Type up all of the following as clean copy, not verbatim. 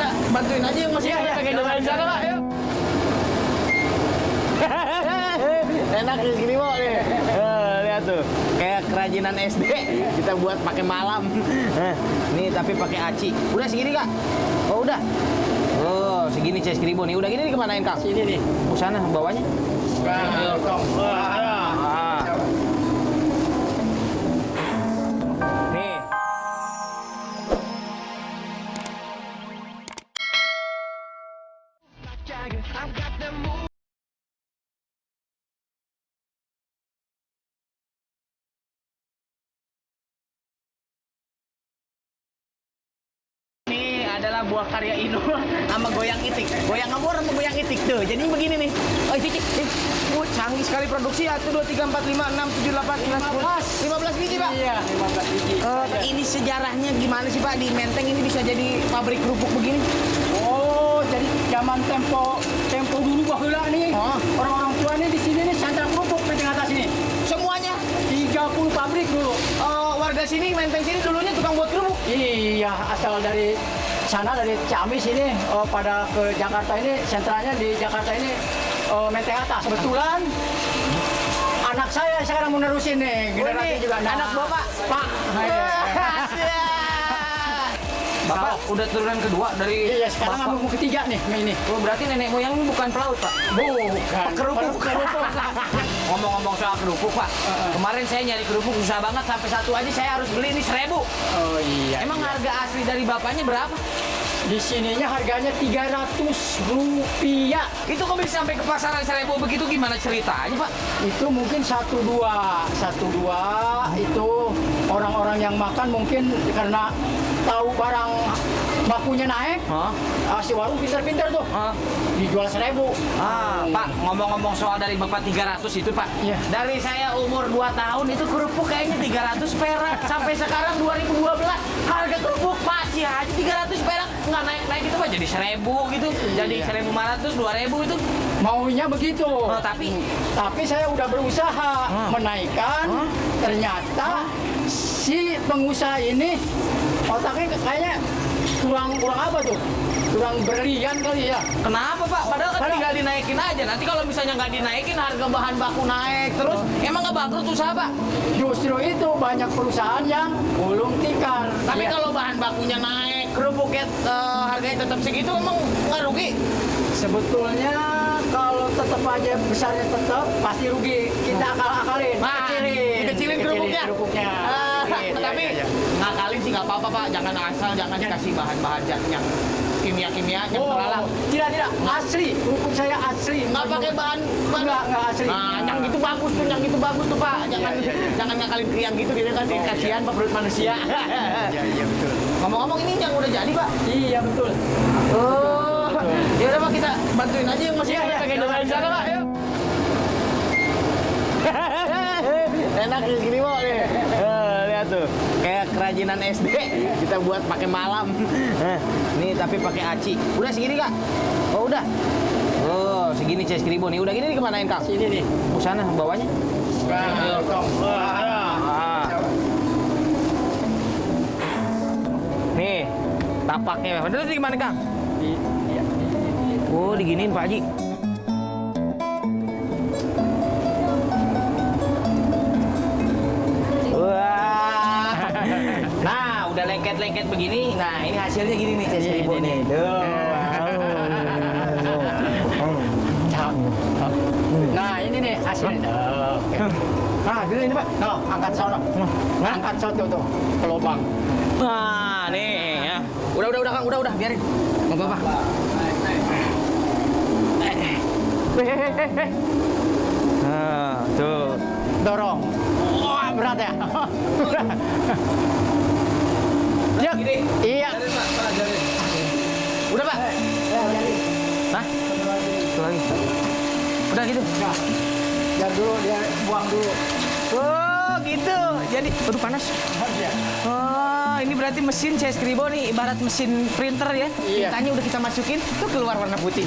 kita bantuin aja yang masih pengen doain sana, Pak. Yuk. Enak gini, Pak nih. Lihat tuh, kayak kerajinan SD kita buat pakai malam. Nih tapi pakai aci. Udah segini, Kak? Oh, udah. Oh, segini Ces Kribo nih. Udah gini nih kemanain, Kang? Sini nih. Ke sana bawahnya. Nih. Adalah buah karya Ino sama goyang itik, goyang ngabur sama goyang itik tuh. Jadi begini nih. Oh, cici, canggih sekali produksi. 1, 2, 3, 4, 5, 6, 7, 8, 9, 10, 15 biji, Pak. Iya, 15 biji. Ini sejarahnya gimana sih, Pak? Di Menteng ini bisa jadi pabrik kerupuk begini? Oh, jadi zaman tempo dulu bahula nih. Orang-orang tua nih di sini nih sentra kerupuk di atas ini. Semuanya 30 pabrik dulu. Warga sini, Menteng sini dulunya tukang buat kerupuk. Iya, asal dari sana dari Ciamis ini pada ke Jakarta ini, sentranya di Jakarta ini Menteng Atas. Kebetulan anak saya sekarang menerusin nih, generasi juga. Nah, anak Bapak, Pak. Bapak udah turunan kedua dari Iya, sekarang ambil ketiga nih ini. Oh, berarti nenek moyang bukan pelaut, Pak? Bukan. Kerupuk. Ngomong-ngomong soal kerupuk, Pak. Kemarin saya nyari kerupuk susah banget, sampai satu aja saya harus beli ini 1.000. Oh iya. Emang harga asli dari bapaknya berapa? Di sininya harganya Rp300. Itu kok bisa sampai ke pasaran 1.000 begitu, gimana ceritanya, Pak? Itu mungkin 1-2 itu orang-orang yang makan mungkin karena tahu barang bakunya naik. Si warung pinter-pinter tuh. Dijual 1.000. Pak, ngomong-ngomong soal dari Bapak 300 itu, Pak. Iya. Dari saya umur 2 tahun itu kerupuk kayaknya 300 perak. Sampai sekarang 2012 harga kerupuk masih aja 300 perak. Nggak naik-naik itu, Pak. Jadi 1.000 gitu. Jadi 1.500, 2.000 itu. Maunya begitu. Tapi saya udah berusaha menaikkan. Ternyata si pengusaha ini otaknya kayaknya kurang apa tuh? Kurang berlian kali ya. Kenapa, Pak? Padahal kan tinggal dinaikin aja. Nanti kalau misalnya nggak dinaikin, harga bahan baku naik terus. Emang nggak bangkrut usaha, Pak? Justru itu banyak perusahaan yang gulung tikar. Tapi Ya. kalau bahan bakunya naik, kerupuknya harganya tetap segitu, emang nggak rugi? Sebetulnya kalau tetap aja besarnya tetap pasti rugi. Kita akal-akalin, Kecilin kerupuknya. Tapi ngakalin sih nggak apa-apa, Pak. Jangan asal, jangan dikasih bahan-bahan yang kimia-kimia yang terlalu. Tidak. Asli. Kerupuk saya asli. Nggak pakai bahan. Nggak asli. Nah, yang itu bagus tuh, Pak. Jangan ngakalin ke yang gitu, dia nanti kasihan Pak perut manusia. Iya betul. Ngomong-ngomong ini yang udah jadi, Pak. Iya betul. Oh, ya udah, Pak, kita bantuin aja yang masih pengen doain sana, Pak. Yuk. Enak gini, Pak nih. Lihat tuh, kayak kerajinan SD kita buat pakai malam. Nih tapi pakai aci. Udah segini, Kak? Oh, udah. Oh, segini Ces Kribo nih. Udah gini nih kemanain, Kang? Sini nih. Ke sana bawahnya. Nih, tapaknya. Terus di mana, Kang? Oh, diginiin, Pak Haji. Wah. Nah, udah lengket-lengket begini. Nah, ini hasilnya gini nih, Ces Kribo nih. Nah, ini nih hasilnya. Nah, gini Pak. No, angkat sono. Angkat sono tuh ke lubang. Nah, nih ya. Udah Kang, udah, biarin. Enggak apa-apa. Nah, tuh. Dorong. Wah, berat ya. Ya, gini. Iya. Udah, Pak. Ya, jadi. Hah? Satu lagi. Udah gitu. Nah, biar dulu dia buang dulu. Oh, gitu. Jadi, aduh panas. Oh, ini berarti mesin Ces Kribo nih, ibarat mesin printer ya. Iya. Tintanya udah kita masukin, tuh keluar warna putih.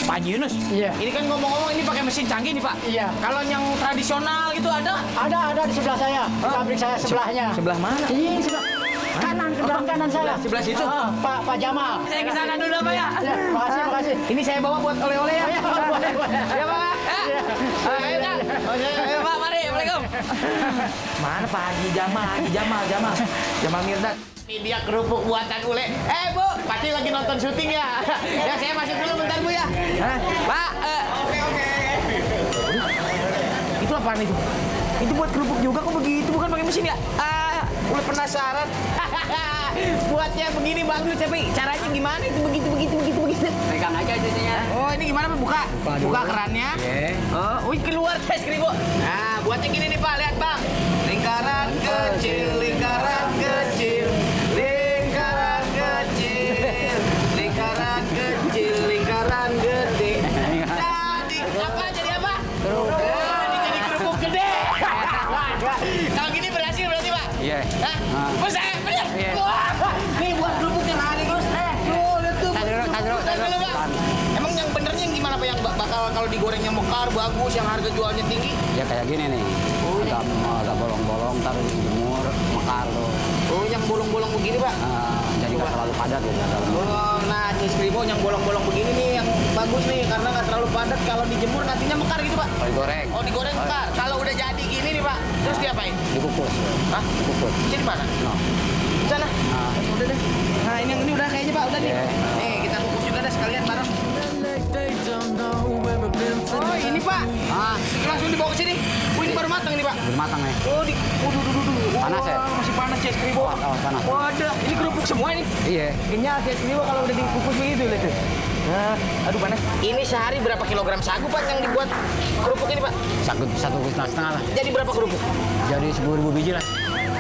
Pak Haji Yunus. Iya. Ini kan ngomong-ngomong ini pakai mesin canggih nih, Pak. Iya. Kalau yang tradisional gitu ada? Ada di sebelah saya. Di pabrik saya sebelahnya. Sebelah mana? Ini sebelah. Kanan, sebelah kanan saya. Sebelah situ? Pak Jamal. Saya ke sana dulu Pak ya. Ya, makasih, makasih. Ini saya bawa buat oleh-oleh ya. Ya, boleh, boleh. Ya Pak. Ayo Kak. Ayo Pak, mari. Assalamualaikum. Mana Pak Haji Jamal. Jamal Mirdad. Ini dia kerupuk buatan Ule. Bu, pasti lagi nonton syuting ya. Ya saya masuk dulu bentar Bu ya. Pak. Oke. Itu apaan itu? Itu buat kerupuk juga kok begitu, bukan pakai mesin ya? Ule penasaran. Buatnya begini bagus, tapi caranya gimana itu begitu. Pegang aja jadinya. Oh, ini gimana Pak? Buka kerannya. Iya. Oh, keluar tes kribo. Nah, buatnya gini nih Pak, lihat Bang. Lingkaran kecil. Lingkaran kecil, lingkaran gede. Jadi apa? Kerupuk. Jadi kerupuk gede. Kalau gini berhasil berarti Pak? Iya. Hah? Bos saya, bener? Wah, nih buat kerupuk yang hari Bos. Lihat tuh. Tas dulu, Pak. Emang yang benernya yang gimana Pak? Yang bakal kalau digorengnya mekar, bagus, yang harga jualnya tinggi? Ya kayak gini nih. Agak bolong-bolong, taruh dijemur, mekar tuh. Oh, yang bolong-bolong begini Pak? Jadi nggak terlalu padat gitu. Oh, nah Cis Kribo yang bolong-bolong begini nih yang bagus nih karena nggak terlalu padat, kalau dijemur nantinya mekar gitu Pak. Kalau digoreng. Oh, digoreng mekar. Kalau udah jadi gini nih Pak, terus diapain? Dikukus. Hah? Dikukus. Sini mana? No. Di sana. Udah deh. Nah, ini yang ini udah kayaknya Pak, udah nih. Iya. Nih, kita kukus juga deh sekalian bareng. Oh, ini Pak. Langsung dibawa ke sini. Oh, ini baru matang ini Pak. Belum matang nih. Oh, Panas ya? Masih panas Cis Kribo. Panas. Waduh, ini kerupuk semua ini. Iya. Kenyal Cis Kribo kalau udah dikukus begitu lihat tuh. Nah, aduh panas. Ini sehari berapa kilogram sagu Pak yang dibuat kerupuk ini Pak? Satu setengah lah. Jadi berapa kerupuk? Jadi 10.000 biji lah.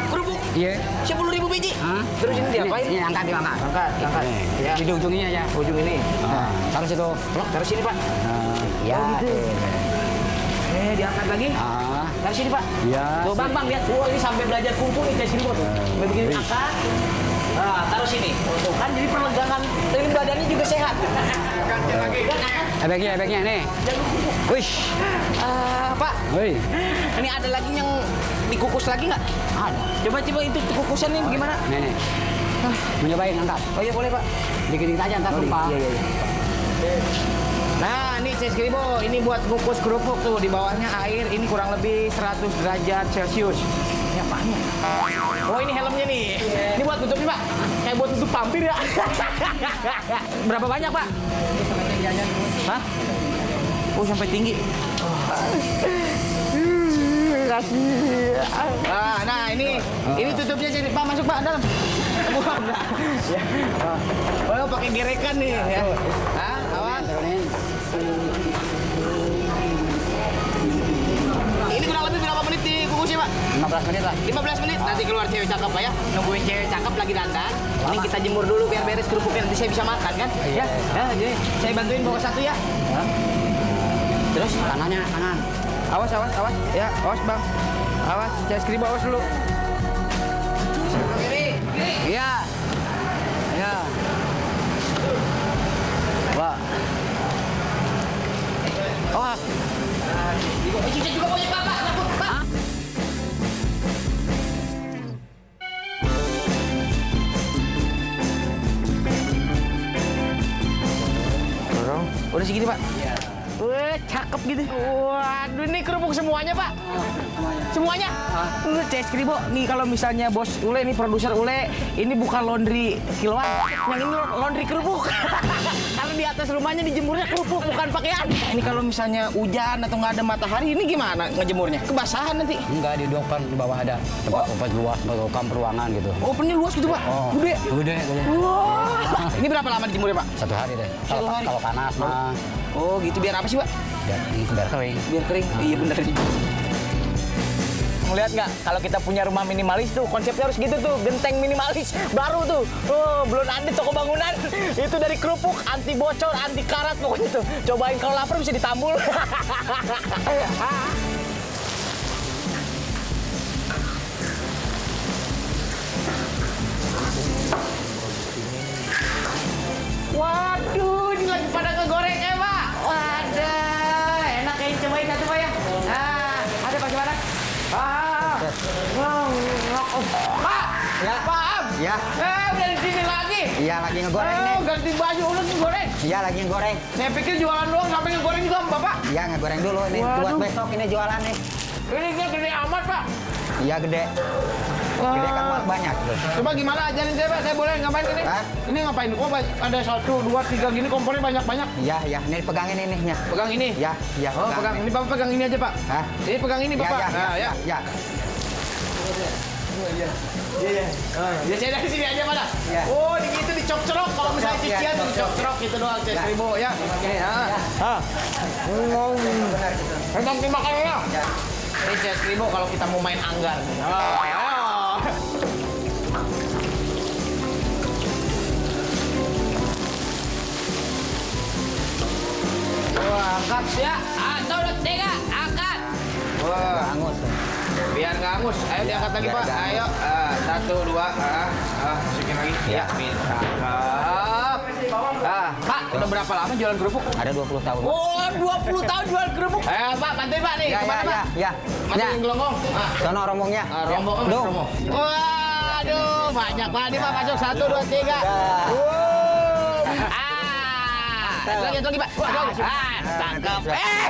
Kerupuk? Iya. 10.000 biji? Hah? Terus ini diapain? Ini angkat. Angkat. Ya. Di ujungnya aja. Ujung ini. Nah, taruh situ. Taruh sini Pak. Ya. Oh, gitu. Diangkat lagi. Taruh sini Pak. Iya. Tuh Bang, lihat. Wah, ini sampai belajar kungfu nih Cis Kribo. Sampai begini angkat. Nah, taruh sini. Tuh kan jadi perlegangan dari badannya juga sehat. Ebeknya nih. Wish. Pak, Woi. ini ada lagi yang dikukus lagi nggak? Ada. Coba itu kukusannya gimana? Nih. Mau nyobain angkat. Oh iya boleh Pak. Dikit-dikit aja ntar tumpah. Iya. Nah, ini Cis Kribo, ini buat kukus kerupuk tuh, di bawahnya air, ini kurang lebih 100 derajat Celcius. Ini apanya? Oh, ini helmnya nih. Ini buat tutupnya Pak. Kayak buat tutup pampir ya. Berapa banyak Pak? Hah? Oh, sampai tinggi. Nah, ini tutupnya jadi Pak, masuk Pak dalam. Oh, pakai gerekan nih ya. Awas. Ini kurang lebih berapa menit dikukus ya Pak? 15 menit lah. 15 menit. Nanti keluar cewek cakep Pak ya. Nungguin cewek cakep lagi dandan. Ini kita jemur dulu biar beres kerupuknya, nanti saya bisa makan kan? Ya. Jadi saya bantuin bawa satu ya. Terus Tangannya. awas. Ya, awas Bang. Awas, Cis Kribo awas dulu. Kiri. Iya. Ya. Pak. Awas. Cuci juga punya Pak. Hah? Dorong. Udah segini Pak? Iya. Wah, cakep gitu. Waduh, ini kerupuk semuanya Pak? Semuanya? Cis Kribo, nih kalau misalnya bos Ule, nih produser Ule, ini bukan laundry kiloan, yang ini laundry kerupuk. Karena di atas rumahnya dijemurnya kerupuk, bukan pakaian. Ini kalau misalnya hujan atau nggak ada matahari, ini gimana ngejemurnya? Kebasahan nanti? Enggak, di dokan di bawah ada tempat obat luas, dokam ruangan gitu. Opennya luas gitu Pak? Oh, Gede? Gede. Wah, ini berapa lama dijemurnya Pak? 1 hari deh. Satu hari? Kalau panas mah Oh gitu, biar apa sih Pak? biar kering. Biar kering. Iya bener nih. Ngeliat nggak? Kalau kita punya rumah minimalis tuh konsepnya harus gitu tuh, genteng minimalis baru tuh. Oh, belum ada toko bangunan. Itu dari kerupuk, anti bocor, anti karat pokoknya tuh. Cobain kalau lapar bisa ditambul. Waduh, ini lagi pada ngegoreng ya Pak. Waduh, enak ya, cobain satu Pak ya. Nah, ada Pak gimana? Pak, Ya. Paham? Ya. Udah di sini lagi. Iya, lagi ngegoreng nih. Ganti baju udah ngegoreng. Iya, lagi ngegoreng. Saya pikir jualan doang sampai ngegoreng juga Bapak. Iya, ngegoreng dulu nih. Waduh. Buat besok ini jualan nih. Ini gede amat, Pak. Iya, gede. Gede kan muat banyak tuh. Coba gimana ajarin saya, Pak? Saya boleh ngapain ini? Hah? Ini ngapain? Oh, ada 1, 2, 3 gini kompornya banyak-banyak. Iya, iya. Ini pegangin ininya. Pegang ini. Iya, iya. Oh, pegang. Ini Bapak pegang ini aja, Pak. Hah? Ini pegang ini, Iya, Bapak. iya, Nah, iya. ya. Iya. Ya saya dari sini aja, Pak. Iya. Oh, gitu dicok-cerok. Kalau misalnya Iya, cucian iya. dicok-cerok gitu doang, saya Ya. 1000 ya. Oke, ya. Hah? Benar. Pegang timbangannya. Ya. Ini saya 1000 kalau kita mau main anggar. Oh, ya. Wah, angkat ya. 1, 2, 3, angkat. Wah, Angus. biar nggak angus. Ayo diangkat lagi, Biar Pak. nggak Ayo. 1, 2, masukin lagi. Ya, bisa. Pak, udah berapa lama jualan kerupuk? Ada 20 tahun. Oh, 20 tahun jual kerupuk. Pak, bantuin Pak nih. Ya, ya, Kemana, ya, Pak? ya. Masukin gelonggong. Sono rombongnya. Rombong, Dong. rombong. Waduh, banyak banget nih Pak. Masuk 1, 2, 3. Ya. Satu lagi, Pak. Tangkap.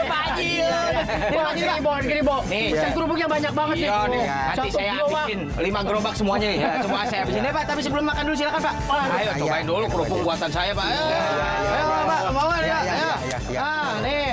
Bajil. Ini Bajil, Pak. Gini, Bo. Nih, Ikan kerupuknya banyak banget nih. Iya nih, Ya. nanti Satu saya gerobak. bikin 5 gerobak semuanya nih. Ya, semua saya habisin ya, Pak. Tapi sebelum makan dulu silakan, Pak. Ayo Ya, cobain ya. dulu kerupuk buatan saya, Pak. Ayo, ya, ayo, ya. Pak. Mau nggak, Ya, Pak? ya, Ayo. ya, ya, ya. Nih.